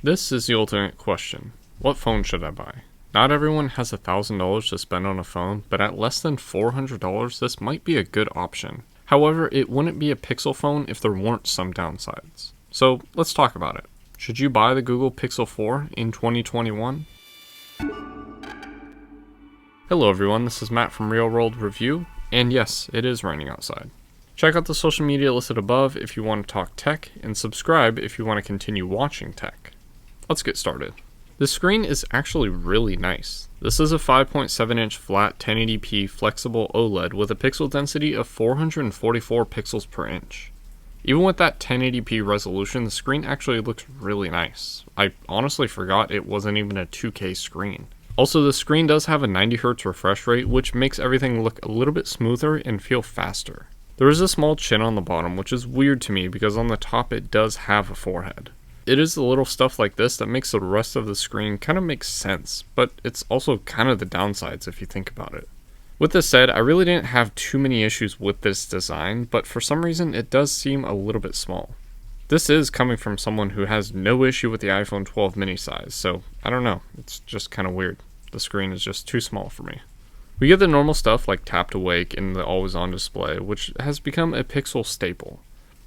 This is the ultimate question. What phone should I buy? Not everyone has $1,000 to spend on a phone, but at less than $400, this might be a good option. However, it wouldn't be a Pixel phone if there weren't some downsides. So let's talk about it. Should you buy the Google Pixel 4 in 2021? Hello everyone, this is Matt from Real World Review, and yes, it is raining outside. Check out the social media listed above if you want to talk tech, and subscribe if you want to continue watching tech. Let's get started. The screen is actually really nice. This is a 5.7-inch flat 1080p flexible OLED with a pixel density of 444 pixels per inch. Even with that 1080p resolution, the screen actually looks really nice. I honestly forgot it wasn't even a 2K screen. Also, the screen does have a 90Hz refresh rate, which makes everything look a little bit smoother and feel faster. There is a small chin on the bottom, which is weird to me because on the top it does have a forehead. It is the little stuff like this that makes the rest of the screen kind of make sense, but it's also kind of the downsides if you think about it. With this said, I really didn't have too many issues with this design, but for some reason it does seem a little bit small. This is coming from someone who has no issue with the iPhone 12 mini size, so I don't know, it's just kind of weird. The screen is just too small for me. We get the normal stuff like tap to wake and the always on display, which has become a Pixel staple.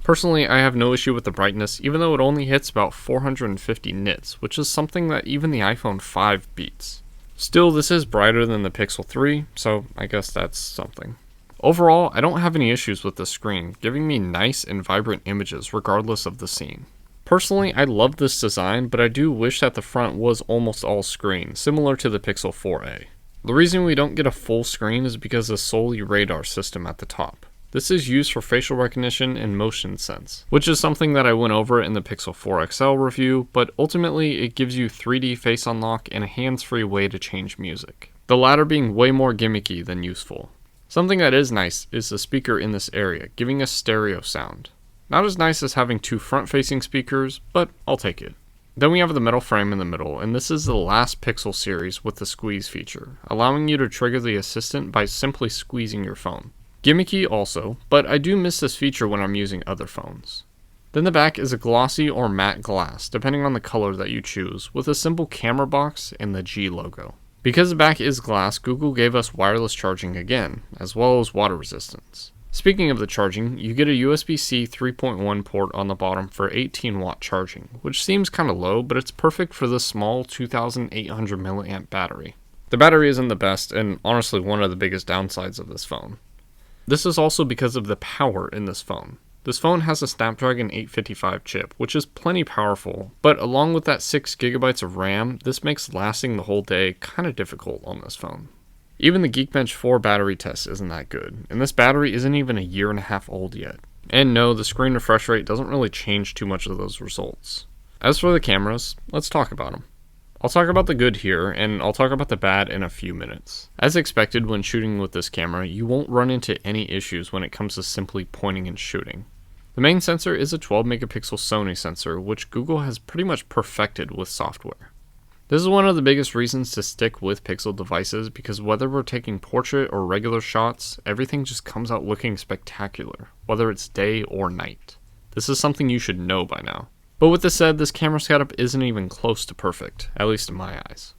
Personally, I have no issue with the brightness, even though it only hits about 450 nits, which is something that even the iPhone 5 beats. Still, this is brighter than the Pixel 3, so I guess that's something. Overall, I don't have any issues with the screen, giving me nice and vibrant images regardless of the scene. Personally, I love this design, but I do wish that the front was almost all screen, similar to the Pixel 4a. The reason we don't get a full screen is because of the solely radar system at the top. This is used for facial recognition and motion sense, which is something that I went over in the Pixel 4 XL review, but ultimately it gives you 3D face unlock and a hands-free way to change music. The latter being way more gimmicky than useful. Something that is nice is the speaker in this area, giving us stereo sound. Not as nice as having two front-facing speakers, but I'll take it. Then we have the metal frame in the middle, and this is the last Pixel series with the squeeze feature, allowing you to trigger the assistant by simply squeezing your phone. Gimmicky also, but I do miss this feature when I'm using other phones. Then the back is a glossy or matte glass, depending on the color that you choose, with a simple camera box and the G logo. Because the back is glass, Google gave us wireless charging again, as well as water resistance. Speaking of the charging, you get a USB-C 3.1 port on the bottom for 18 watt charging, which seems kind of low, but it's perfect for this small 2800 mAh battery. The battery isn't the best, and honestly one of the biggest downsides of this phone. This is also because of the power in this phone. This phone has a Snapdragon 855 chip, which is plenty powerful, but along with that 6GB of RAM, this makes lasting the whole day kind of difficult on this phone. Even the Geekbench 4 battery test isn't that good, and this battery isn't even a year and a half old yet. And no, the screen refresh rate doesn't really change too much of those results. As for the cameras, let's talk about them. I'll talk about the good here, and I'll talk about the bad in a few minutes. As expected when shooting with this camera, you won't run into any issues when it comes to simply pointing and shooting. The main sensor is a 12 megapixel Sony sensor, which Google has pretty much perfected with software. This is one of the biggest reasons to stick with Pixel devices because whether we're taking portrait or regular shots, everything just comes out looking spectacular, whether it's day or night. This is something you should know by now. But with this said, this camera setup isn't even close to perfect, at least in my eyes.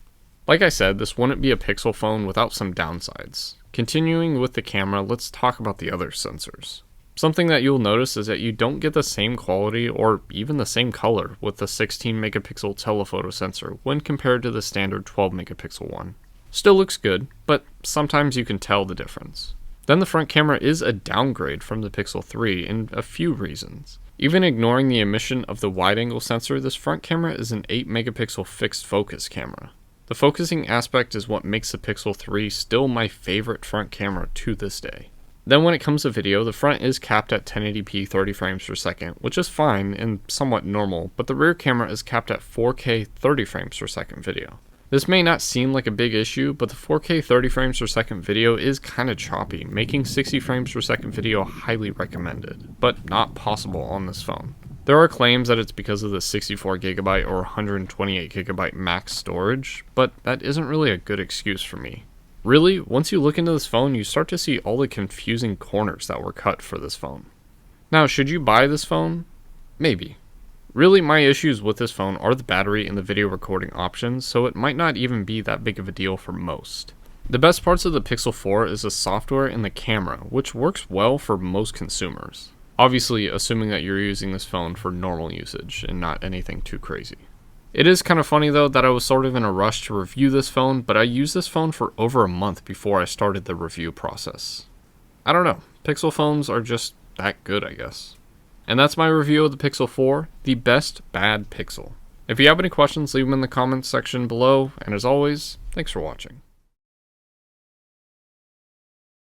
Like I said, this wouldn't be a Pixel phone without some downsides. Continuing with the camera, let's talk about the other sensors. Something that you'll notice is that you don't get the same quality or even the same color with the 16 megapixel telephoto sensor when compared to the standard 12 megapixel one. Still looks good, but sometimes you can tell the difference. Then the front camera is a downgrade from the Pixel 3 in a few reasons. Even ignoring the omission of the wide-angle sensor, this front camera is an 8 megapixel fixed focus camera. The focusing aspect is what makes the Pixel 3 still my favorite front camera to this day. Then when it comes to video, the front is capped at 1080p 30 frames per second, which is fine and somewhat normal, but the rear camera is capped at 4K 30 frames per second video. This may not seem like a big issue, but the 4K 30 frames per second video is kinda choppy, making 60 frames per second video highly recommended, but not possible on this phone. There are claims that it's because of the 64GB or 128GB max storage, but that isn't really a good excuse for me. Really, once you look into this phone, you start to see all the confusing corners that were cut for this phone. Now, should you buy this phone? Maybe. Really, my issues with this phone are the battery and the video recording options, so it might not even be that big of a deal for most. The best parts of the Pixel 4 is the software and the camera, which works well for most consumers. Obviously, assuming that you're using this phone for normal usage and not anything too crazy. It is kind of funny though that I was sort of in a rush to review this phone, but I used this phone for over a month before I started the review process. I don't know, Pixel phones are just that good, I guess. And that's my review of the Pixel 4, the best bad Pixel. If you have any questions, leave them in the comments section below, and as always, thanks for watching.